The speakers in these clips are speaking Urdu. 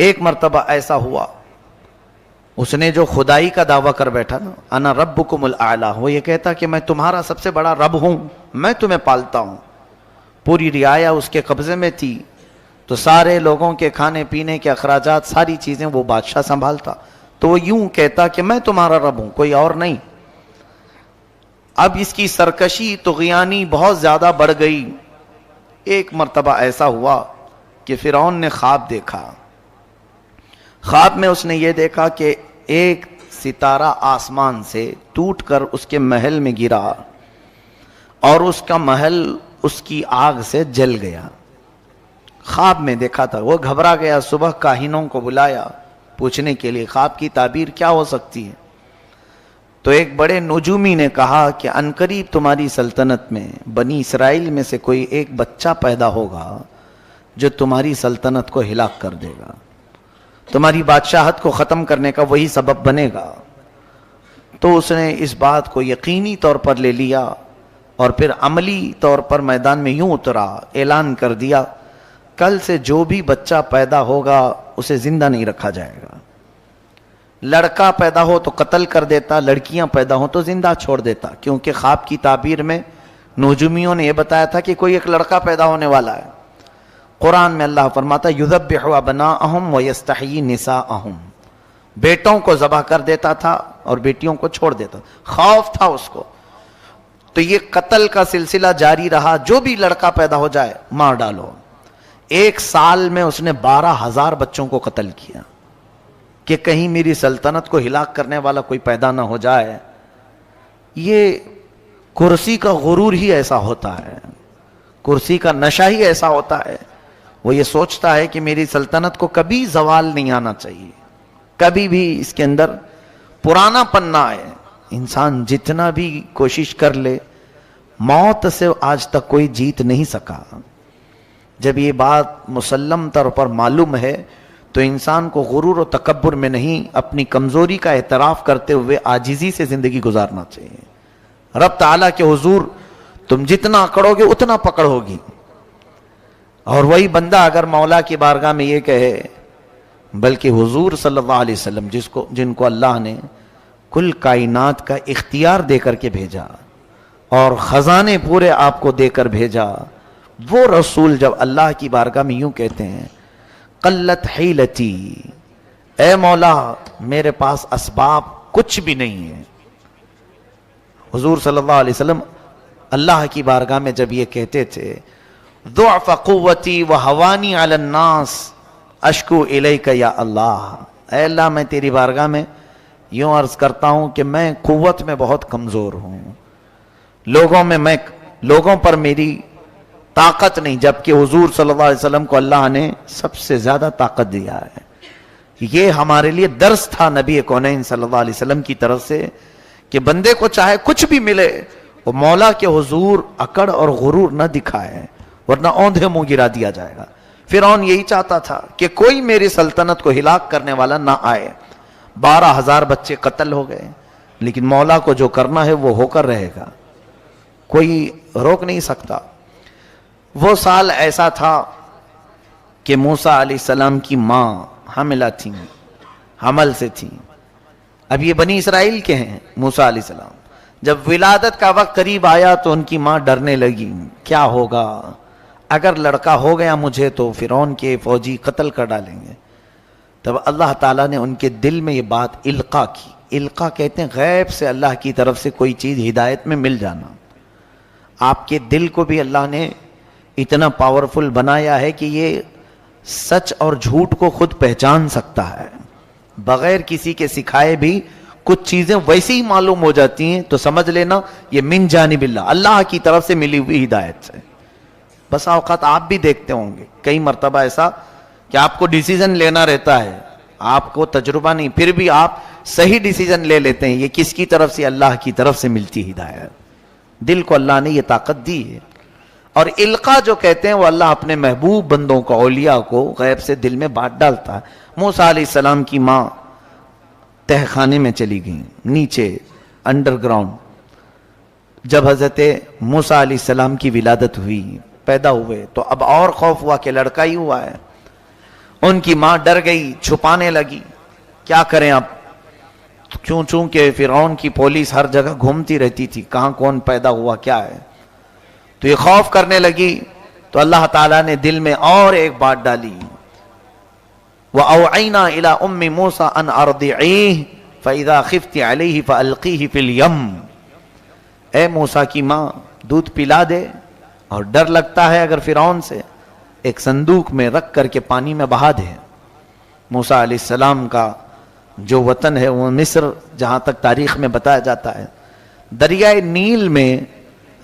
ایک مرتبہ ایسا ہوا، اس نے جو خدائی کا دعویٰ کر بیٹھا نا، انا ربکم الاعلی، وہ یہ کہتا کہ میں تمہارا سب سے بڑا رب ہوں، میں تمہیں پالتا ہوں، پوری رعایا اس کے قبضے میں تھی، تو سارے لوگوں کے کھانے پینے کے اخراجات، ساری چیزیں وہ بادشاہ سنبھالتا، تو وہ یوں کہتا کہ میں تمہارا رب ہوں، کوئی اور نہیں۔ اب اس کی سرکشی طغیانی بہت زیادہ بڑھ گئی۔ ایک مرتبہ ایسا ہوا کہ فرعون نے خواب دیکھا، خواب میں اس نے یہ دیکھا کہ ایک ستارہ آسمان سے ٹوٹ کر اس کے محل میں گرا اور اس کا محل اس کی آگ سے جل گیا۔ خواب میں دیکھا تھا، وہ گھبرا گیا، صبح کاہنوں کو بلایا پوچھنے کے لیے خواب کی تعبیر کیا ہو سکتی ہے، تو ایک بڑے نجومی نے کہا کہ عنقریب تمہاری سلطنت میں بنی اسرائیل میں سے کوئی ایک بچہ پیدا ہوگا جو تمہاری سلطنت کو ہلاک کر دے گا، تمہاری بادشاہت کو ختم کرنے کا وہی سبب بنے گا۔ تو اس نے اس بات کو یقینی طور پر لے لیا اور پھر عملی طور پر میدان میں یوں اترا، اعلان کر دیا کل سے جو بھی بچہ پیدا ہوگا اسے زندہ نہیں رکھا جائے گا، لڑکا پیدا ہو تو قتل کر دیتا، لڑکیاں پیدا ہو تو زندہ چھوڑ دیتا، کیونکہ خواب کی تعبیر میں نجومیوں نے یہ بتایا تھا کہ کوئی ایک لڑکا پیدا ہونے والا ہے۔ قرآن میں اللہ فرماتا یذبح ابناءہم ویستحیی نساءہم، بیٹوں کو ذبح کر دیتا تھا اور بیٹیوں کو چھوڑ دیتا، خوف تھا اس کو، تو یہ قتل کا سلسلہ جاری رہا، جو بھی لڑکا پیدا ہو جائے مار ڈالو۔ ایک سال میں اس نے 12,000 بچوں کو قتل کیا کہ کہیں میری سلطنت کو ہلاک کرنے والا کوئی پیدا نہ ہو جائے۔ یہ کرسی کا غرور ہی ایسا ہوتا ہے، کرسی کا نشہ ہی ایسا ہوتا ہے، وہ یہ سوچتا ہے کہ میری سلطنت کو کبھی زوال نہیں آنا چاہیے، کبھی بھی اس کے اندر پرانا پن نہ آئے۔ انسان جتنا بھی کوشش کر لے، موت سے آج تک کوئی جیت نہیں سکا۔ جب یہ بات مسلم طور پر معلوم ہے تو انسان کو غرور و تکبر میں نہیں، اپنی کمزوری کا اعتراف کرتے ہوئے عاجزی سے زندگی گزارنا چاہیے۔ رب تعالیٰ کے حضور تم جتنا اکڑو گے اتنا پکڑ ہوگی، اور وہی بندہ اگر مولا کی بارگاہ میں یہ کہے، بلکہ حضور صلی اللہ علیہ وسلم جن کو اللہ نے کل کائنات کا اختیار دے کر کے بھیجا اور خزانے پورے آپ کو دے کر بھیجا، وہ رسول جب اللہ کی بارگاہ میں یوں کہتے ہیں قلت حیلتی، اے مولا میرے پاس اسباب کچھ بھی نہیں ہے۔ حضور صلی اللہ علیہ وسلم اللہ کی بارگاہ میں جب یہ کہتے تھے ضعف قوتی وہوانی علی الناس اشکو الیک یا اللہ، اے اللہ میں تیری بارگاہ میں یوں عرض کرتا ہوں کہ میں قوت میں بہت کمزور ہوں، لوگوں پر میری طاقت نہیں، جبکہ حضور صلی اللہ علیہ وسلم کو اللہ نے سب سے زیادہ طاقت دیا ہے۔ یہ ہمارے لیے درس تھا نبی کونین صلی اللہ علیہ وسلم کی طرف سے کہ بندے کو چاہے کچھ بھی ملے وہ مولا کے حضور اکڑ اور غرور نہ دکھائے، ورنہ اوندھے منہ گرا دیا جائے گا۔ فرعون یہی چاہتا تھا کہ کوئی میری سلطنت کو ہلاک کرنے والا نہ آئے۔ 12,000 بچے قتل ہو گئے، لیکن مولا کو جو کرنا ہے وہ ہو کر رہے گا، کوئی روک نہیں سکتا۔ وہ سال ایسا تھا کہ موسیٰ علیہ السلام کی ماں حاملہ تھیں، حمل سے تھیں۔ اب یہ بنی اسرائیل کے ہیں موسیٰ علیہ السلام، جب ولادت کا وقت قریب آیا تو ان کی ماں ڈرنے لگی، کیا ہوگا اگر لڑکا ہو گیا مجھے تو فرعون کے فوجی قتل کر ڈالیں گے۔ تب اللہ تعالیٰ نے ان کے دل میں یہ بات القا کی۔ القا کہتے ہیں غیب سے اللہ کی طرف سے کوئی چیز ہدایت میں مل جانا۔ آپ کے دل کو بھی اللہ نے اتنا پاورفل بنایا ہے کہ یہ سچ اور جھوٹ کو خود پہچان سکتا ہے، بغیر کسی کے سکھائے بھی کچھ چیزیں ویسے ہی معلوم ہو جاتی ہیں، تو سمجھ لینا یہ من جانب اللہ کی طرف سے ملی ہوئی ہدایت سے۔ بس اوقات آپ بھی دیکھتے ہوں گے کئی مرتبہ ایسا کہ آپ کو ڈیسیزن لینا رہتا ہے، آپ کو تجربہ نہیں، پھر بھی آپ صحیح ڈیسیزن لے لیتے ہیں۔ یہ کس کی طرف سے؟ اللہ کی طرف سے ملتی ہدایت۔ دل کو اللہ نے یہ طاقت دی ہے۔ اور القا جو کہتے ہیں وہ اللہ اپنے محبوب بندوں کو، اولیاء کو غیب سے دل میں بات ڈالتا ہے۔ موسیٰ علیہ السلام کی ماں تہ خانے میں چلی گئیں، نیچے انڈر گراؤنڈ۔ جب حضرت موسیٰ علیہ السلام کی ولادت ہوئی، پیدا ہوئے، تو اب اور خوف ہوا کہ لڑکا ہی ہوا ہے، ان کی ماں ڈر گئی، چھپانے لگی، کیا کریں اب؟ چونکہ فرعون کی پولیس ہر جگہ گھومتی رہتی تھی، کہاں کون پیدا ہوا کیا ہے، تو یہ خوف کرنے لگی. تو اللہ تعالیٰ نے دل میں اور ایک بات ڈالی، وَأَوْعَيْنَا إِلَىٰ أُمِّ مُوسَىٰ أَنْ أَرْضِعِيهِ فَإِذَا خِفْتِ عَلَيْهِ فَأَلْقِيهِ فِي الْيَمِّ. اے موسیٰ کی ماں دودھ پلا دے، اور ڈر لگتا ہے اگر فرعون سے، ایک صندوق میں رکھ کر کے پانی میں بہا دے. موسیٰ علیہ السلام کا جو وطن ہے وہ مصر، جہاں تک تاریخ میں بتایا جاتا ہے، دریائے نیل میں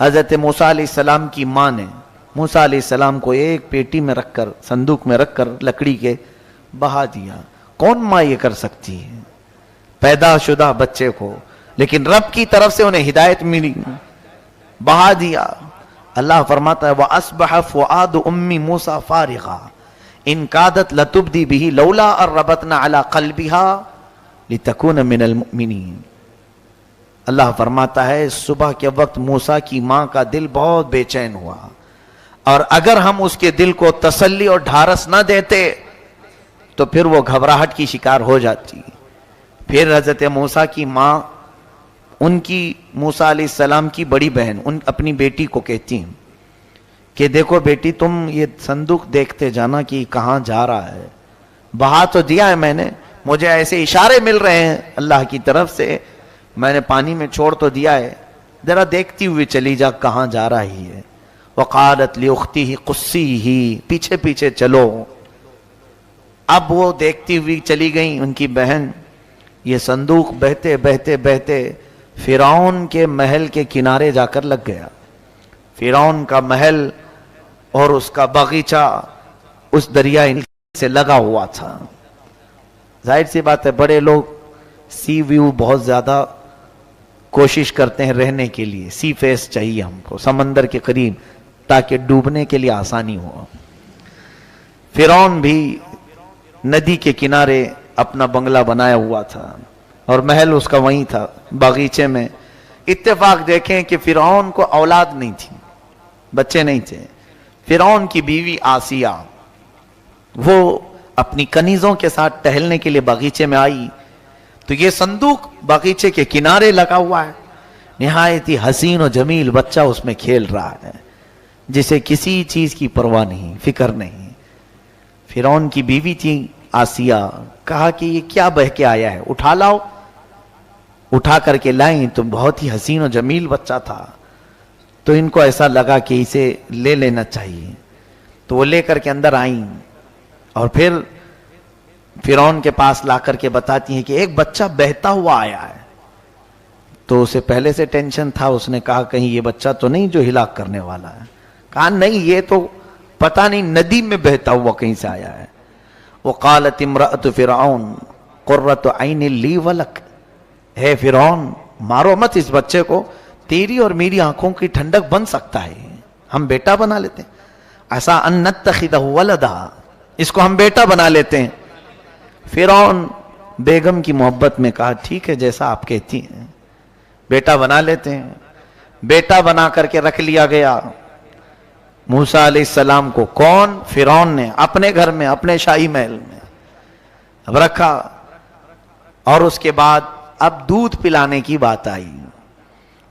حضرت موسیٰ علیہ السلام کی ماں نے موسیٰ علیہ السلام کو ایک پیٹی میں رکھ کر، صندوق میں رکھ کر لکڑی کے بہا دیا. کون ماں یہ کر سکتی ہے پیدا شدہ بچے کو؟ لیکن رب کی طرف سے انہیں ہدایت ملی، بہا دیا. اللہ فرماتا ہے وَأَصْبَحَ فُؤَادُ أُمِّ مُوسَىٰ فَارِغًا إِن كَادَتْ لَتُبْدِي بِهِ لَوْلَا أَن رَّبَطْنَا عَلَىٰ قَلْبِهَا لِتَكُونَ مِنَ الْمُؤْمِنِينَ. اللہ فرماتا ہے صبح کے وقت موسیٰ کی ماں کا دل بہت بے چین ہوا، اور اگر ہم اس کے دل کو تسلی اور ڈھارس نہ دیتے تو پھر وہ گھبراہٹ کی شکار ہو جاتی. پھر حضرت موسیٰ کی ماں ان کی موسیٰ علیہ السلام کی بڑی بہن اپنی بیٹی کو کہتی ہیں کہ دیکھو بیٹی، تم یہ صندوق دیکھتے جانا کہ کہاں جا رہا ہے. بہا تو دیا ہے میں نے، مجھے ایسے اشارے مل رہے ہیں اللہ کی طرف سے، میں نے پانی میں چھوڑ تو دیا ہے، ذرا دیکھتی ہوئی چلی جا کہاں جا رہی ہے. وقالت لأختہ قصیہ، پیچھے پیچھے چلو. اب وہ دیکھتی ہوئی چلی گئیں ان کی بہن. یہ صندوق بہتے بہتے بہتے فرعون کے محل کے کنارے جا کر لگ گیا. فرعون کا محل اور اس کا باغیچہ اس دریائے سے لگا ہوا تھا. ظاہر سی بات ہے بڑے لوگ سی ویو بہت زیادہ کوشش کرتے ہیں رہنے کے لیے، سی فیس چاہیے ہم کو، سمندر کے قریب، تاکہ ڈوبنے کے لیے آسانی ہو. فرعون بھی ندی کے کنارے اپنا بنگلہ بنایا ہوا تھا اور محل اس کا وہیں تھا باغیچے میں. اتفاق دیکھیں کہ فرعون کو اولاد نہیں تھی، بچے نہیں تھے. فرعون کی بیوی آسیہ وہ اپنی کنیزوں کے ساتھ ٹہلنے کے لیے باغیچے میں آئی تو یہ صندوق باغیچے کے کنارے لگا ہوا ہے. نہایت ہی حسین و جمیل بچہ اس میں کھیل رہا ہے، جسے کسی چیز کی پرواہ نہیں، فکر نہیں. فرعون کی بیوی تھی آسیہ، کہا کہ یہ کیا بہہ کے آیا ہے، اٹھا لاؤ. اٹھا کر کے لائیں تو بہت ہی حسین و جمیل بچہ تھا، تو ان کو ایسا لگا کہ اسے لے لینا چاہیے. تو وہ لے کر کے اندر آئیں اور پھر فرعون کے پاس لا کر کے بتاتی ہیں کہ ایک بچہ بہتا ہوا آیا ہے. تو اسے پہلے سے ٹینشن تھا، اس نے کہا کہیں یہ بچہ تو نہیں جو ہلاک کرنے والا ہے. کہا نہیں، یہ تو پتہ نہیں ندی میں بہتا ہوا کہیں سے آیا ہے. وقالت امرأة فرعون قرۃ عین لی ولک. ہے فرعون مارو مت اس بچے کو، تیری اور میری آنکھوں کی ٹھنڈک بن سکتا ہے، ہم بیٹا بنا لیتے ہیں. عسیٰ ان نتخذہ ولدا، اس کو ہم بیٹا بنا لیتے ہیں. فرعون بیگم کی محبت میں کہا ٹھیک ہے جیسا آپ کہتی ہیں، بیٹا بنا لیتے ہیں. بیٹا بنا کر کے رکھ لیا گیا موسیٰ علیہ السلام کو. کون؟ فرعون نے اپنے گھر میں، اپنے شاہی محل میں اب رکھا. اور اس کے بعد اب دودھ پلانے کی بات آئی.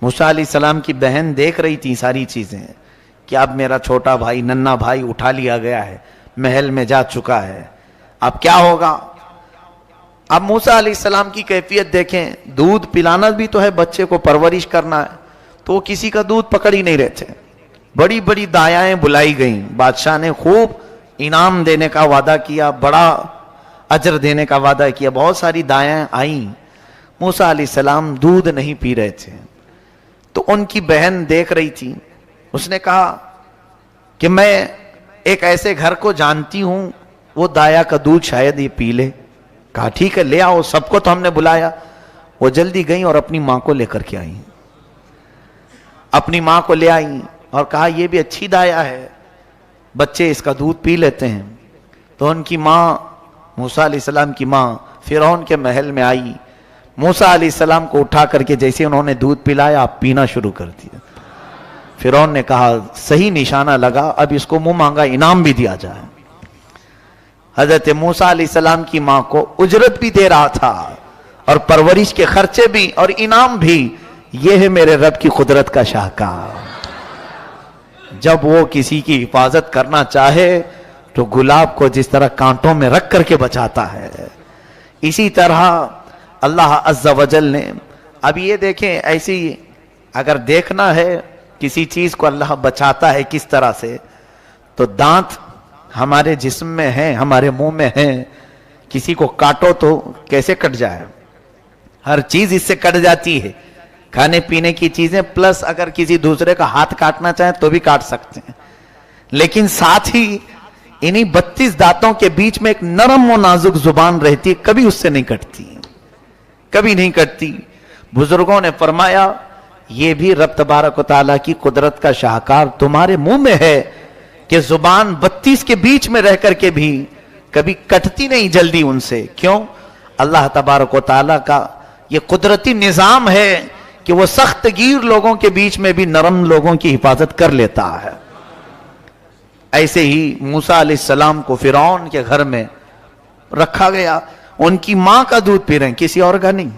موسیٰ علیہ السلام کی بہن دیکھ رہی تھی ساری چیزیں کہ اب میرا چھوٹا بھائی، ننھا بھائی اٹھا لیا گیا ہے، محل میں جا چکا ہے، اب کیا ہوگا. اب موسیٰ علیہ السلام کی کیفیت دیکھیں، دودھ پلانا بھی تو ہے، بچے کو پرورش کرنا ہے، تو وہ کسی کا دودھ پکڑ ہی نہیں رہتے. بڑی بڑی دایائیں بلائی گئیں، بادشاہ نے خوب انعام دینے کا وعدہ کیا، بڑا اجر دینے کا وعدہ کیا. بہت ساری دایائیں آئیں، موسیٰ علیہ السلام دودھ نہیں پی رہے تھے. تو ان کی بہن دیکھ رہی تھی، اس نے کہا کہ میں ایک ایسے گھر کو جانتی ہوں وہ دایا کا دودھ شاید یہ پی لے. کہا ٹھیک ہے لے آؤ، سب کو تو ہم نے بلایا. وہ جلدی گئیں اور اپنی ماں کو لے کر کے آئیں، اپنی ماں کو لے آئیں اور کہا یہ بھی اچھی دایا ہے، بچے اس کا دودھ پی لیتے ہیں. تو ان کی ماں، موسیٰ علیہ السلام کی ماں فرعون کے محل میں آئی. موسیٰ علیہ السلام کو اٹھا کر کے جیسے انہوں نے دودھ پلایا آپ پینا شروع کر دیا. فرعون نے کہا صحیح نشانہ لگا، اب اس کو منہ مانگا انعام بھی دیا جائے. حضرت موسیٰ علیہ السلام کی ماں کو اجرت بھی دے رہا تھا اور پرورش کے خرچے بھی اور انعام بھی. یہ ہے میرے رب کی قدرت کا شاہکار. جب وہ کسی کی حفاظت کرنا چاہے تو گلاب کو جس طرح کانٹوں میں رکھ کر کے بچاتا ہے, اسی طرح اللہ عز و جل نے. اب یہ دیکھیں, ایسی اگر دیکھنا ہے کسی چیز کو اللہ بچاتا ہے کس طرح سے, تو دانت ہمارے جسم میں ہیں, ہمارے منہ میں ہیں. کسی کو کاٹو تو کیسے کٹ جائے, ہر چیز اس سے کٹ جاتی ہے, کھانے پینے کی چیزیں, پلس اگر کسی دوسرے کا ہاتھ کاٹنا چاہیں تو بھی کاٹ سکتے ہیں. لیکن ساتھ ہی انہی 32 دانتوں کے بیچ میں ایک نرم و نازک زبان رہتی ہے, کبھی اس سے نہیں کٹتی, کبھی نہیں کٹتی. بزرگوں نے فرمایا یہ بھی رب تبارک و تعالیٰ کی قدرت کا شاہکار تمہارے منہ میں ہے کہ زبان 32 کے بیچ میں رہ کر کے بھی کبھی کٹتی نہیں جلدی ان سے. کیوں؟ اللہ تبارک و تعالیٰ کا یہ قدرتی نظام ہے کہ وہ سخت گیر لوگوں کے بیچ میں بھی نرم لوگوں کی حفاظت کر لیتا ہے. ایسے ہی موسیٰ علیہ السلام کو فرعون کے گھر میں رکھا گیا, ان کی ماں کا دودھ پی رہے ہیں, کسی اور کا نہیں.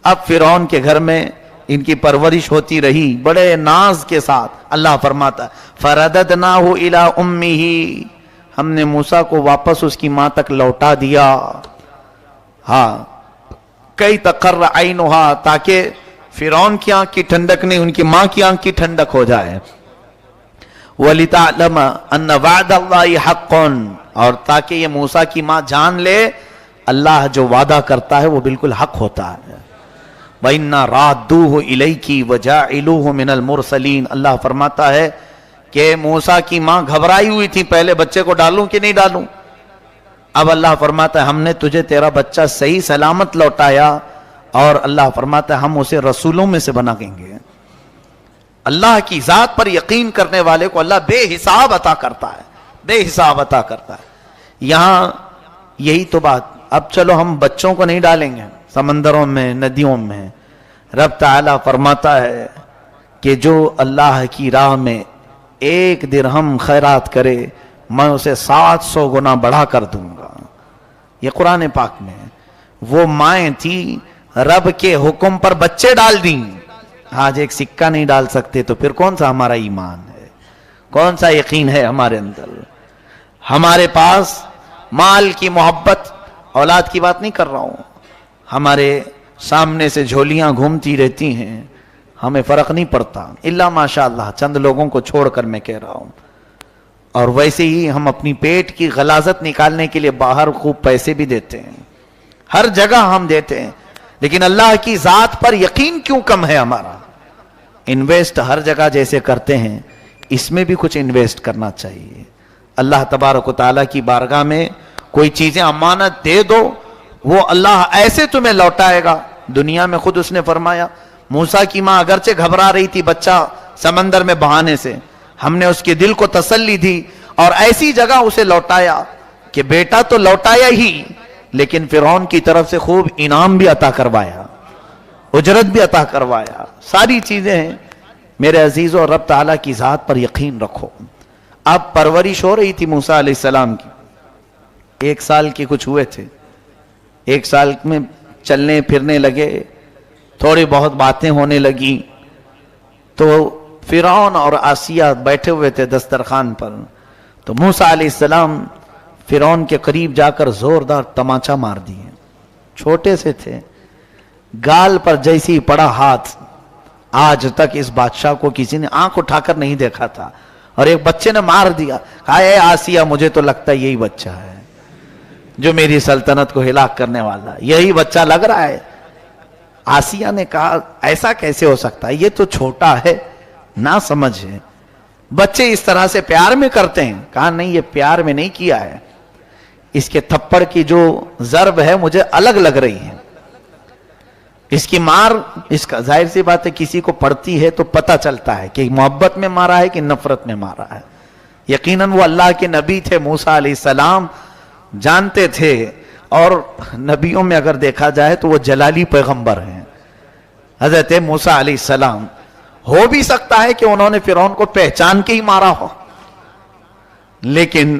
اب فرعون کے گھر میں ان کی پرورش ہوتی رہی بڑے ناز کے ساتھ. اللہ فرماتا فَرَدَدْنَاهُ إِلَىٰ أُمِّهِ, ہم نے موسیٰ کو واپس اس کی ماں تک لوٹا دیا. ہاں, کئی تقر عینها, تاکہ فرعون کی آنکھ کی ٹھنڈک نہیں, ان کی ماں کی آنکھ کی ٹھنڈک ہو جائے. وَلِتَعْلَمَ أَنَّ وَعْدَ اللَّهِ حَقٌّ, اور تاکہ یہ موسیٰ کی ماں جان لے اللہ جو وعدہ کرتا ہے وہ بالکل حق ہوتا ہے. وَإِنَّا رَادُّوهُ إِلَيْكِ وَجَاعِلُوهُ مِنَ الْمُرْسَلِينَ, اللہ فرماتا ہے کہ موسیٰ کی ماں گھبرائی ہوئی تھی, پہلے بچے کو ڈالوں کہ نہیں ڈالوں. اب اللہ فرماتا ہے ہم نے تجھے تیرا بچہ صحیح سلامت لوٹایا, اور اللہ فرماتا ہے ہم اسے رسولوں میں سے بنا دیں گے. اللہ کی ذات پر یقین کرنے والے کو اللہ بے حساب عطا کرتا ہے, بے حساب عطا کرتا ہے. یہاں یہی تو بات. اب چلو ہم بچوں کو نہیں ڈالیں گے سمندروں میں, ندیوں میں. رب تعالیٰ فرماتا ہے کہ جو اللہ کی راہ میں 1 درہم خیرات کرے میں اسے 700 گنا بڑھا کر دوں گا. یہ قرآن پاک میں. وہ مائیں تھی رب کے حکم پر بچے ڈال دیں. آج ایک سکہ نہیں ڈال سکتے تو پھر کون سا ہمارا ایمان ہے, کون سا یقین ہے ہمارے اندر. ہمارے پاس مال کی محبت, اولاد کی بات نہیں کر رہا ہوں, ہمارے سامنے سے جھولیاں گھومتی رہتی ہیں, ہمیں فرق نہیں پڑتا الا ماشاءاللہ, چند لوگوں کو چھوڑ کر میں کہہ رہا ہوں. اور ویسے ہی ہم اپنی پیٹ کی غلاظت نکالنے کے لیے باہر خوب پیسے بھی دیتے ہیں, ہر جگہ ہم دیتے ہیں, لیکن اللہ کی ذات پر یقین کیوں کم ہے ہمارا. انویسٹ ہر جگہ جیسے کرتے ہیں اس میں بھی کچھ انویسٹ کرنا چاہیے. اللہ تبارک و تعالیٰ کی بارگاہ میں کوئی چیزیں امانت دے دو, وہ اللہ ایسے تمہیں لوٹائے گا. دنیا میں خود اس نے فرمایا موسیٰ کی ماں اگرچہ گھبرا رہی تھی بچہ سمندر میں بہانے سے, ہم نے اس کے دل کو تسلی دی اور ایسی جگہ اسے لوٹایا کہ بیٹا تو لوٹایا ہی, لیکن فرعون کی طرف سے خوب انعام بھی عطا کروایا, اجرت بھی عطا کروایا. ساری چیزیں ہیں. میرے عزیزو, رب تعالیٰ کی ذات پر یقین رکھو. اب پرورش ہو رہی تھی موسیٰ علیہ السلام کی, 1 سال کے کچھ ہوئے تھے. 1 سال میں چلنے پھرنے لگے, تھوڑی بہت باتیں ہونے لگی. تو فرعون اور آسیہ بیٹھے ہوئے تھے دسترخوان پر, تو موسیٰ علیہ السلام فرعون کے قریب جا کر زوردار تماچا مار دیے. چھوٹے سے تھے, گال پر جیسی پڑا ہاتھ, آج تک اس بادشاہ کو کسی نے آنکھ اٹھا کر نہیں دیکھا تھا, اور ایک بچے نے مار دیا. کہا اے آسیہ, مجھے تو لگتا ہے یہی بچہ ہے جو میری سلطنت کو ہلاک کرنے والا, یہی بچہ لگ رہا ہے. آسیہ نے کہا ایسا کیسے ہو سکتا ہے, یہ تو چھوٹا ہے, نہ سمجھ ہے, بچے اس طرح سے پیار میں کرتے ہیں. کہا نہیں, یہ پیار میں نہیں کیا ہے, اس کے تھپڑ کی جو ضرب ہے مجھے الگ لگ رہی ہے. اس کی مار, اس کا ظاہر سی بات ہے کسی کو پڑتی ہے تو پتہ چلتا ہے کہ محبت میں مارا ہے کہ نفرت میں مارا ہے. یقیناً وہ اللہ کے نبی تھے موسیٰ علیہ السلام, جانتے تھے. اور نبیوں میں اگر دیکھا جائے تو وہ جلالی پیغمبر ہیں حضرت موسیٰ علیہ السلام. ہو بھی سکتا ہے کہ انہوں نے فرعون کو پہچان کے ہی مارا ہو, لیکن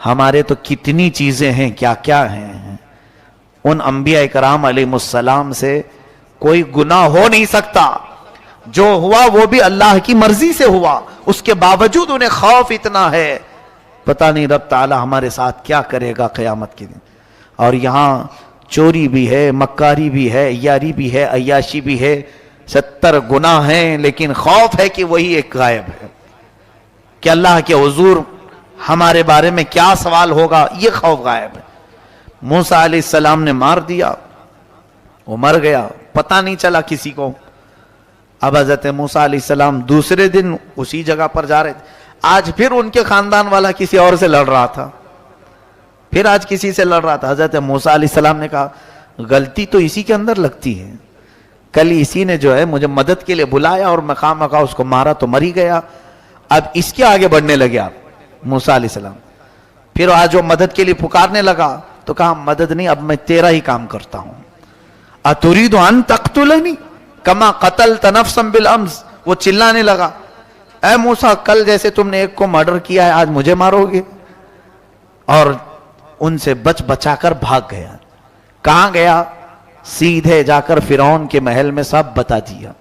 ہمارے تو کتنی چیزیں ہیں، کیا کیا ہیں. ان انبیاء کرام علیہ السلام سے کوئی گناہ ہو نہیں سکتا. جو ہوا وہ بھی اللہ کی مرضی سے ہوا، اس کے باوجود انہیں خوف اتنا ہے، پتہ نہیں رب تعالی ہمارے ساتھ کیا کرے گا قیامت کے دن. اور یہاں چوری بھی ہے، مکاری بھی ہے، یاری بھی ہے، عیاشی بھی ہے، 70 گناہ ہیں، لیکن خوف ہے کہ وہی ایک غائب ہے کہ اللہ کے حضور ہمارے بارے میں کیا سوال ہوگا، یہ خوف غائب ہے. موسیٰ علیہ السلام نے مار دیا، وہ مر گیا، پتہ نہیں چلا کسی کو. اب حضرت موسیٰ علیہ السلام دوسرے دن اسی جگہ پر جا رہے تھے. آج پھر ان کے خاندان والا کسی اور سے لڑ رہا تھا، پھر آج کسی سے لڑ رہا تھا. حضرت موسیٰ علیہ السلام نے کہا غلطی تو اسی کے اندر لگتی ہے، کل اسی نے جو ہے مجھے مدد کے لیے بلایا اور مقام مقام اس کو مارا تو مر ہی گیا، اب اس کے آگے بڑھنے لگے آپ موسیٰ علیہ السلام. پھر آج وہ مدد کے لیے پکارنے لگا تو کہا مدد نہیں، اب میں تیرا ہی کام کرتا ہوں. اتريد ان تقتلنی کما قتلت نفسا بالامس. وہ چلانے لگا اے موسیٰ کل جیسے تم نے ایک کو مرڈر کیا ہے آج مجھے مارو گے. اور ان سے بچا کر بھاگ گیا. کہاں گیا؟ سیدھے جا کر فرعون کے محل میں سب بتا دیا.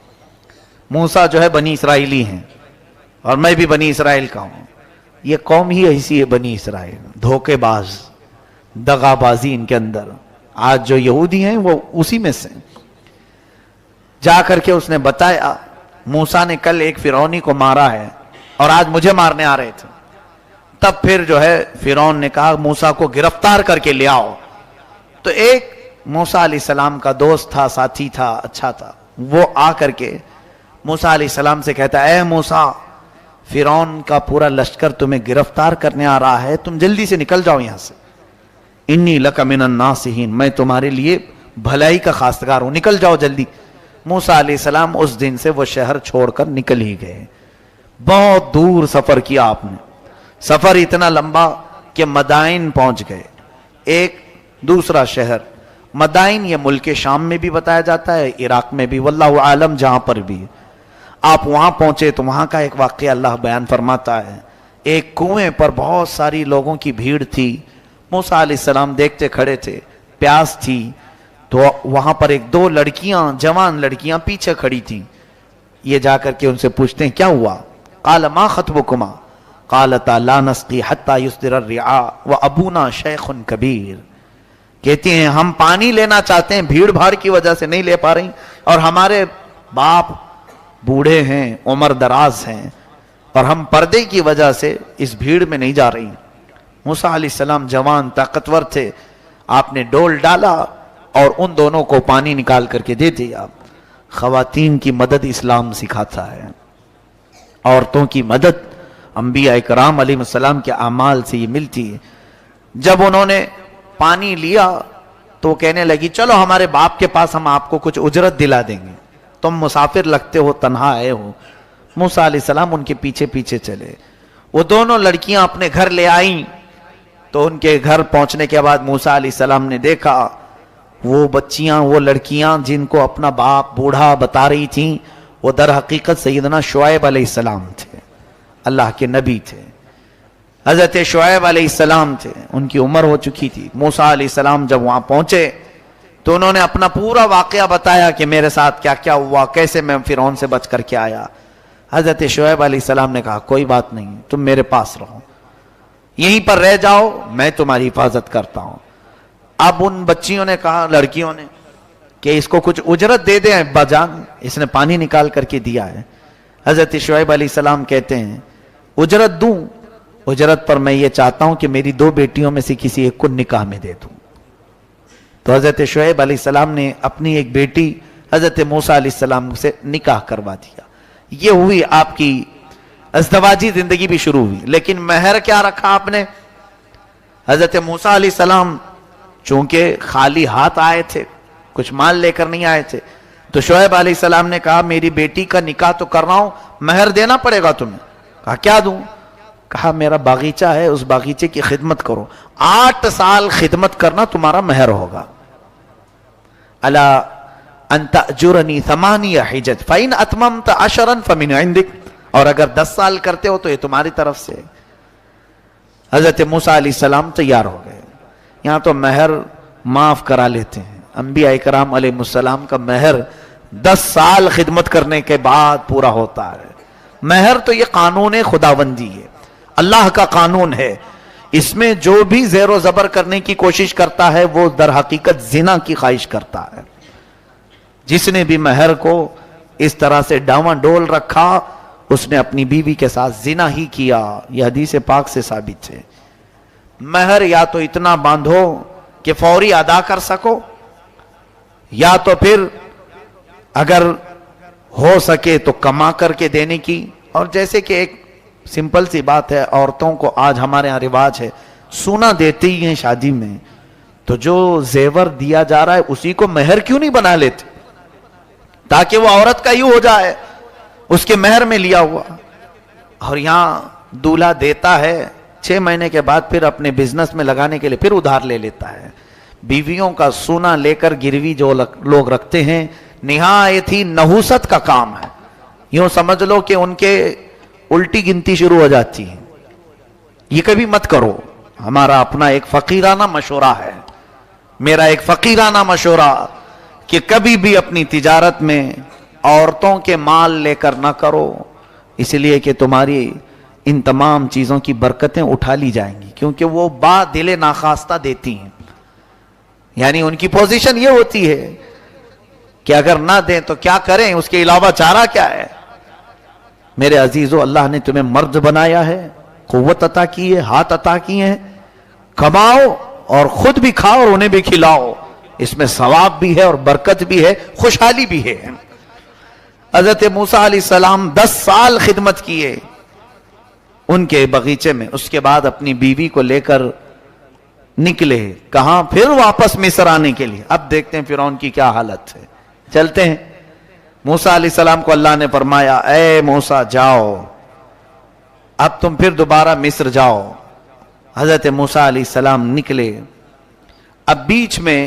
موسیٰ جو ہے بنی اسرائیلی ہیں اور میں بھی بنی اسرائیل کا ہوں. یہ قوم ہی ایسی ہے بنی اسرائیل، دھوکے باز، دغا بازی ان کے اندر. آج جو یہودی ہیں وہ اسی میں سے. جا کر کے اس نے بتایا موسیٰ نے کل ایک فرعونی کو مارا ہے اور آج مجھے مارنے آ رہے تھے. تب پھر جو ہے فرعون نے کہا موسیٰ کو گرفتار کر کے لے آؤ. تو ایک موسیٰ علیہ السلام کا دوست تھا، ساتھی تھا، اچھا تھا، وہ آ کر کے موسیٰ علیہ السلام سے کہتا اے موسیٰ فرعون کا پورا لشکر تمہیں گرفتار کرنے آ رہا ہے، تم جلدی سے نکل جاؤ یہاں سے. انی لک من الناصحین، میں تمہارے لیے بھلائی کا خواستگار ہوں، نکل جاؤ جلدی. موسیٰ علیہ السلام اس دن سے وہ شہر چھوڑ کر نکل ہی گئے. بہت دور سفر کیا آپ نے، سفر اتنا لمبا کہ مدائن پہنچ گئے. ایک دوسرا شہر مدائن، یہ ملک شام میں بھی بتایا جاتا ہے، عراق میں بھی، واللہ عالم جہاں پر بھی. آپ وہاں پہنچے تو وہاں کا ایک واقعہ اللہ بیان فرماتا ہے. ایک کنویں پر بہت ساری لوگوں کی بھیڑ تھی. موسیٰ علیہ السلام دیکھتے کھڑے تھے، پیاس تھی، تو وہاں پر ایک دو لڑکیاں، جوان لڑکیاں پیچھے کھڑی تھیں. یہ جا کر کے ان سے پوچھتے ہیں کیا ہوا؟ قال ما خطبکما قالتا لا نسقی حتی یصدر الرعاء وابونا شیخ کبیر. کہتی ہیں ہم پانی لینا چاہتے ہیں، بھیڑ بھاڑ کی وجہ سے نہیں لے پا رہی، اور ہمارے باپ بوڑھے ہیں، عمر دراز ہیں، اور ہم پردے کی وجہ سے اس بھیڑ میں نہیں جا رہی. موسیٰ علیہ السلام جوان طاقتور تھے، آپ نے ڈول ڈالا اور ان دونوں کو پانی نکال کر کے دے دیا. خواتین کی مدد اسلام سکھاتا ہے، عورتوں کی مدد انبیاء کرام علیہ السلام کے اعمال سے یہ ملتی ہے. جب انہوں نے پانی لیا تو وہ کہنے لگی چلو ہمارے باپ کے پاس ہم آپ کو کچھ اجرت دلا دیں گے، تم مسافر لگتے ہو، تنہا آئے ہو. موسیٰ علیہ السلام ان کے پیچھے پیچھے چلے. وہ دونوں لڑکیاں اپنے گھر لے آئیں تو ان کے گھر پہنچنے کے بعد موسیٰ علیہ السلام نے دیکھا وہ بچیاں، وہ لڑکیاں جن کو اپنا باپ بوڑھا بتا رہی تھیں، وہ در حقیقت سیدنا شعیب علیہ السلام تھے، اللہ کے نبی تھے. حضرت شعیب علیہ السلام تھے، ان کی عمر ہو چکی تھی. موسیٰ علیہ السلام جب وہاں پہنچے تو انہوں نے اپنا پورا واقعہ بتایا کہ میرے ساتھ کیا کیا ہوا، کیسے میں فرعون سے بچ کر کے آیا. حضرت شعیب علیہ السلام نے کہا کوئی بات نہیں، تم میرے پاس رہو، یہیں پر رہ جاؤ، میں تمہاری حفاظت کرتا ہوں. اب ان بچیوں نے کہا، لڑکیوں نے، کہ اس کو کچھ اجرت دے دیں ابا جان، اس نے پانی نکال کر کے دیا ہے. حضرت شعیب علیہ السلام کہتے ہیں اجرت دوں؟ اجرت پر میں یہ چاہتا ہوں کہ میری 2 بیٹیوں میں سے کسی ایک کو نکاح میں دے دوں. تو حضرت شعیب علیہ السلام نے اپنی ایک بیٹی حضرت موسیٰ علیہ السلام سے نکاح کروا دیا. یہ ہوئی آپ کی ازدواجی زندگی بھی شروع ہوئی. لیکن مہر کیا رکھا آپ نے؟ حضرت موسیٰ علیہ السلام چونکہ خالی ہاتھ آئے تھے، کچھ مال لے کر نہیں آئے تھے، تو شعیب علیہ السلام نے کہا میری بیٹی کا نکاح تو کر رہا ہوں، مہر دینا پڑے گا تمہیں. کہا کیا دوں؟ کہا میرا باغیچہ ہے، اس باغیچے کی خدمت کرو، 8 سال خدمت کرنا تمہارا مہر ہوگا. الا ان تأجرنی 8 حجج فإن اتممت 10 فمن عندک. اور اگر 10 سال کرتے ہو تو یہ تمہاری طرف سے. حضرت موسیٰ علیہ السلام تیار ہو گئے. یہاں تو مہر معاف کرا لیتے ہیں. انبیاء کرام علیہ السلام کا مہر 10 سال خدمت کرنے کے بعد پورا ہوتا ہے. مہر تو یہ قانون خداوندی ہے، اللہ کا قانون ہے. اس میں جو بھی زیر و زبر کرنے کی کوشش کرتا ہے وہ در حقیقت زنا کی خواہش کرتا ہے. جس نے بھی مہر کو اس طرح سے ڈاواں ڈول رکھا اس نے اپنی بیوی کے ساتھ زنا ہی کیا. یہ حدیث پاک سے ثابت ہے. مہر یا تو اتنا باندھو کہ فوری ادا کر سکو، یا تو پھر اگر ہو سکے تو کما کر کے دینے کی. اور جیسے کہ ایک سمپل سی بات ہے، عورتوں کو آج ہمارے یہاں رواج ہے سونا دیتے ہی ہیں شادی میں، تو جو زیور دیا جا رہا ہے اسی کو مہر کیوں نہیں بنا لیتے تاکہ وہ عورت کا ہی ہو جائے، اس کے مہر میں لیا ہوا. اور یہاں دولہا دیتا ہے 6 مہینے کے بعد پھر اپنے بزنس میں لگانے کے لیے پھر ادھار لے لیتا ہے. بیویوں کا سونا لے کر گروی جو لوگ رکھتے ہیں نہایت ہی نحوست کا کام ہے. یوں سمجھ لو کہ ان کے الٹی گنتی شروع ہو جاتی ہے. یہ کبھی مت کرو. ہمارا اپنا ایک فقیرانہ مشورہ ہے، میرا ایک فقیرانہ مشورہ کہ کبھی بھی اپنی تجارت میں عورتوں کے مال لے کر نہ کرو، اس لیے کہ تمہاری ان تمام چیزوں کی برکتیں اٹھا لی جائیں گی، کیونکہ وہ با دل ناخواستہ دیتی ہیں. یعنی ان کی پوزیشن یہ ہوتی ہے کہ اگر نہ دیں تو کیا کریں، اس کے علاوہ چارہ کیا ہے. میرے عزیزو، اللہ نے تمہیں مرد بنایا ہے، قوت عطا کی ہے، ہاتھ عطا کیے ہیں، کماؤ اور خود بھی کھاؤ اور انہیں بھی کھلاؤ. اس میں ثواب بھی ہے اور برکت بھی ہے، خوشحالی بھی ہے. حضرت موسیٰ علیہ السلام 10 سال خدمت کیے ان کے بغیچے میں. اس کے بعد اپنی بیوی کو لے کر نکلے کہاں؟ پھر واپس مصر آنے کے لیے. اب دیکھتے ہیں فرعون کی کیا حالت ہے. چلتے ہیں. موسیٰ علیہ السلام کو اللہ نے فرمایا اے موسیٰ جاؤ، اب تم پھر دوبارہ مصر جاؤ. حضرت موسیٰ علیہ السلام نکلے. اب بیچ میں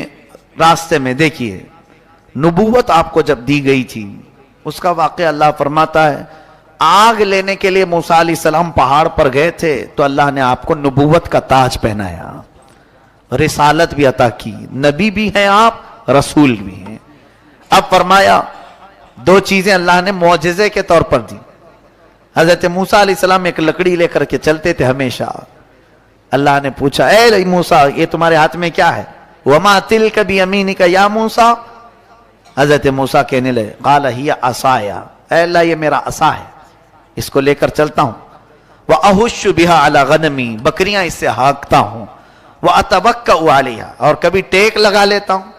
راستے میں دیکھیے نبوت آپ کو جب دی گئی تھی اس کا واقعہ اللہ فرماتا ہے آگ لینے کے لیے موسیٰ علیہ السلام پہاڑ پر گئے تھے تو اللہ نے آپ کو نبوت کا تاج پہنایا، رسالت بھی عطا کی. نبی بھی ہیں آپ، رسول بھی ہیں. اب فرمایا 2 چیزیں اللہ نے معجزے کے طور پر دی. حضرت موسیٰ علیہ السلام ایک لکڑی لے کر کے چلتے تھے ہمیشہ. اللہ نے پوچھا اے موسیٰ یہ تمہارے ہاتھ میں کیا ہے؟ وما تلک بیمینک یا موسیٰ. حضرت موسیٰ کہنے لگے قال ہی عصایا، اے اللہ یہ میرا عصا ہے، اس کو لے کر چلتا ہوں. وأحش بها على غنمی، بکریاں اس سے ہانکتا ہوں. وأتوکأ علیہا، اور کبھی ٹیک لگا لیتا ہوں.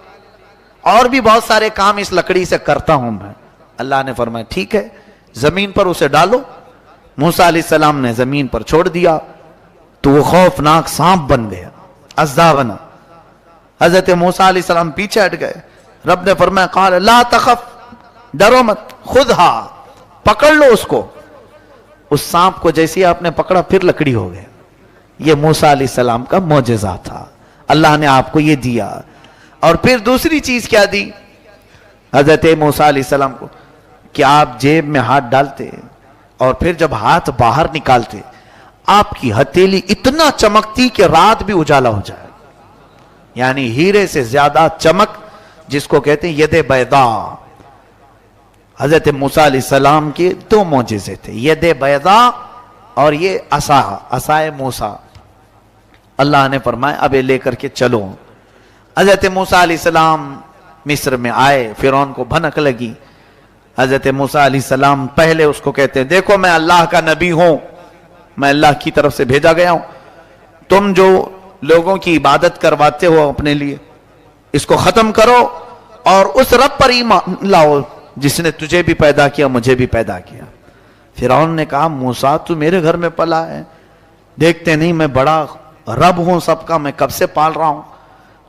اور بھی بہت سارے کام اس لکڑی سے کرتا ہوں میں. اللہ نے فرمایا ٹھیک ہے زمین پر اسے ڈالو. موسیٰ علیہ السلام نے زمین پر چھوڑ دیا تو وہ خوفناک سانپ بن گیا، اژدھا بنا. حضرت موسیٰ علیہ السلام پیچھے ہٹ گئے. رب نے فرمایا قال لا تخف، ڈرو مت، خذھا، پکڑ لو اس کو. اس سانپ کو جیسے آپ نے پکڑا پھر لکڑی ہو گیا. یہ موسیٰ علیہ السلام کا معجزہ تھا، اللہ نے آپ کو یہ دیا. اور پھر دوسری چیز کیا دی حضرت موسیٰ علیہ السلام کو کہ آپ جیب میں ہاتھ ڈالتے اور پھر جب ہاتھ باہر نکالتے آپ کی ہتھیلی اتنا چمکتی کہ رات بھی اجالا ہو جائے. یعنی ہیرے سے زیادہ چمک، جس کو کہتے ہیں ید بیضاء. حضرت موسیٰ علیہ السلام کے 2 معجزے تھے، ید بیضاء اور یہ عصائے موسیٰ. اللہ نے فرمایا اب یہ لے کر کے چلو. حضرت موسیٰ علیہ السلام مصر میں آئے. فرعون کو بھنک لگی. حضرت موسیٰ علیہ السلام پہلے اس کو کہتے ہیں دیکھو میں اللہ کا نبی ہوں، میں اللہ کی طرف سے بھیجا گیا ہوں. تم جو لوگوں کی عبادت کرواتے ہو اپنے لیے اس کو ختم کرو اور اس رب پر ایمان لاؤ جس نے تجھے بھی پیدا کیا مجھے بھی پیدا کیا. فرعون نے کہا موسیٰ تو میرے گھر میں پلا ہے، دیکھتے نہیں میں بڑا رب ہوں سب کا، میں کب سے پال رہا ہوں،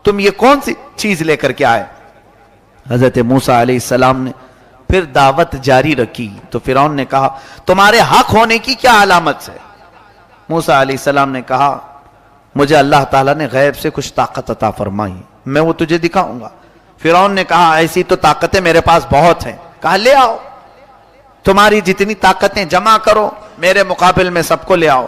تم یہ کون سی چیز لے کر کے آئے؟ حضرت موسیٰ علیہ السلام نے پھر دعوت جاری رکھی. تو فرعون نے کہا تمہارے حق ہونے کی کیا علامت ہے؟ موسیٰ علیہ السلام نے کہا مجھے اللہ تعالیٰ نے غیب سے کچھ طاقت عطا فرمائی، میں وہ تجھے دکھاؤں گا. فرعون نے کہا ایسی تو طاقتیں میرے پاس بہت ہیں. کہا لے آؤ، تمہاری جتنی طاقتیں جمع کرو میرے مقابل میں سب کو لے آؤ.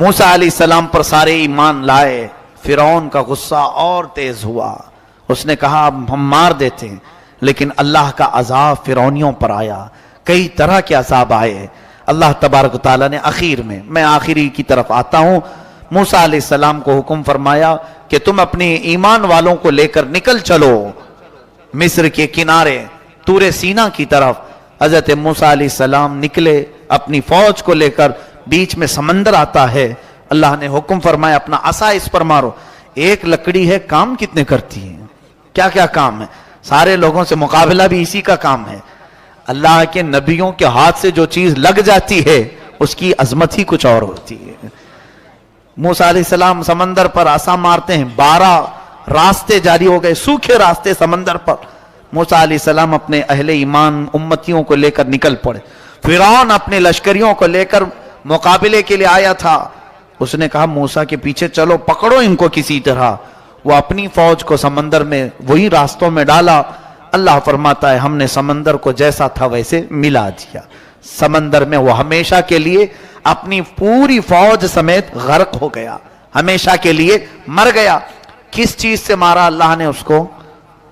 موسیٰ علیہ السلام پر سارے ایمان لائے. فرعون کا غصہ اور تیز ہوا. اس نے کہا اب ہم مار دیتے ہیں، لیکن اللہ کا عذاب فرعونیوں پر آیا. کئی طرح کے عذاب آئے. اللہ تبارک و تعالیٰ نے آخر میں آخری کی طرف آتا ہوں، موسیٰ علیہ السلام کو حکم فرمایا کہ تم اپنے ایمان والوں کو لے کر نکل چلو مصر کے کنارے طور سینا کی طرف. حضرت موسیٰ علیہ السلام نکلے اپنی فوج کو لے کر. بیچ میں سمندر آتا ہے. اللہ نے حکم فرمایا اپنا عصا اس پر مارو. ایک لکڑی ہے، کام کتنے کرتی ہے، کیا کیا کام ہے. سارے لوگوں سے مقابلہ بھی اسی کا کام ہے. اللہ کے نبیوں کے ہاتھ سے جو چیز لگ جاتی ہے اس کی عظمت ہی کچھ اور ہوتی ہے. موسیٰ علیہ السلام سمندر پر عصا مارتے ہیں. 12 راستے جاری ہو گئے، سوکھے راستے سمندر پر. موسیٰ علیہ السلام اپنے اہل ایمان امتیوں کو لے کر نکل پڑے. فرعون اپنے لشکریوں کو لے کر مقابلے کے لیے آیا تھا. اس نے کہا موسیٰ کے پیچھے چلو، پکڑو ان کو کسی طرح. وہ اپنی فوج کو سمندر میں وہی راستوں میں ڈالا. اللہ فرماتا ہے ہم نے سمندر کو جیسا تھا ویسے ملا دیا. سمندر میں وہ ہمیشہ کے لیے اپنی پوری فوج سمیت غرق ہو گیا، ہمیشہ کے لیے مر گیا. کس چیز سے مارا اللہ نے اس کو؟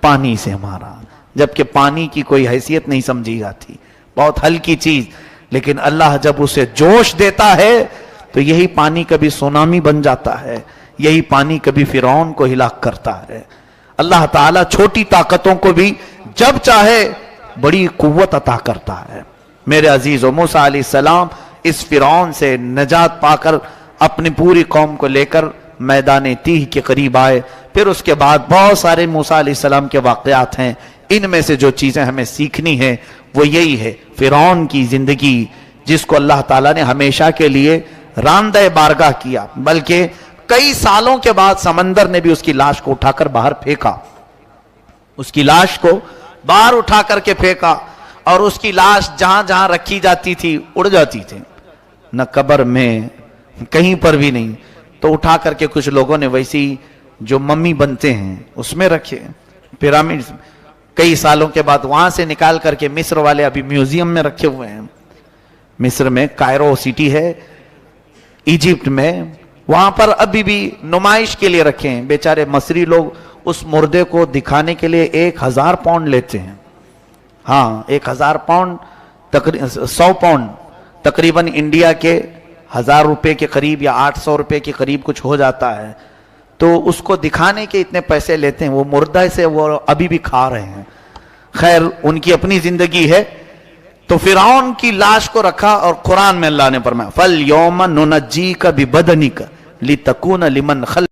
پانی سے مارا. جبکہ پانی کی کوئی حیثیت نہیں سمجھی جاتی، بہت ہلکی چیز. لیکن اللہ جب اسے جوش دیتا ہے تو یہی پانی کبھی سونامی بن جاتا ہے، یہی پانی کبھی فرعون کو ہلاک کرتا ہے. اللہ تعالیٰ چھوٹی طاقتوں کو بھی جب چاہے بڑی قوت عطا کرتا ہے. میرے عزیزو، موسیٰ علیہ السلام اس فرعون سے نجات پا کر اپنی پوری قوم کو لے کر میدان تیہ کے قریب آئے. پھر اس کے بعد بہت سارے موسیٰ علیہ السلام کے واقعات ہیں. ان میں سے جو چیزیں ہمیں سیکھنی ہے وہ یہی ہے، فرعون کی زندگی جس کو اللہ تعالیٰ نے ہمیشہ کے لیے راندہ بارگاہ کیا، بلکہ کئی سالوں کے بعد سمندر نے بھی اس کی لاش کو اٹھا کر باہر پھینکا. اس کی لاش کو باہر اٹھا کر کے پھینکا، اور اس کی لاش جہاں جہاں رکھی جاتی تھی اڑ جاتی تھی، نہ قبر میں کہیں پر بھی نہیں. تو اٹھا کر کے کچھ لوگوں نے ویسی جو ممی بنتے ہیں اس میں رکھے پیرامڈ. کئی سالوں کے بعد وہاں سے نکال کر کے مصر والے ابھی میوزیم میں رکھے ہوئے ہیں. مصر میں کائرو سٹی ہے ایجپٹ میں، وہاں پر ابھی بھی نمائش کے لیے رکھے ہیں. بیچارے مصری لوگ اس مردے کو دکھانے کے لیے 1000 پاؤنڈ لیتے ہیں. ہاں 1000 پاؤنڈ 100 پاؤنڈ تقریباً انڈیا کے 1000 روپے کے قریب یا 800 روپے کے قریب کچھ ہو جاتا ہے. تو اس کو دکھانے کے اتنے پیسے لیتے ہیں. وہ مردہ سے وہ ابھی بھی کھا رہے ہیں. خیر ان کی اپنی زندگی ہے. تو فرعون کی لاش کو رکھا، اور قرآن میں اللہ نے فرمایا فَالْيَوْمَ نُنَجِّيكَ بِبَدَنِكَ لِتَكُونَ لِمَنْ خَلْفَكَ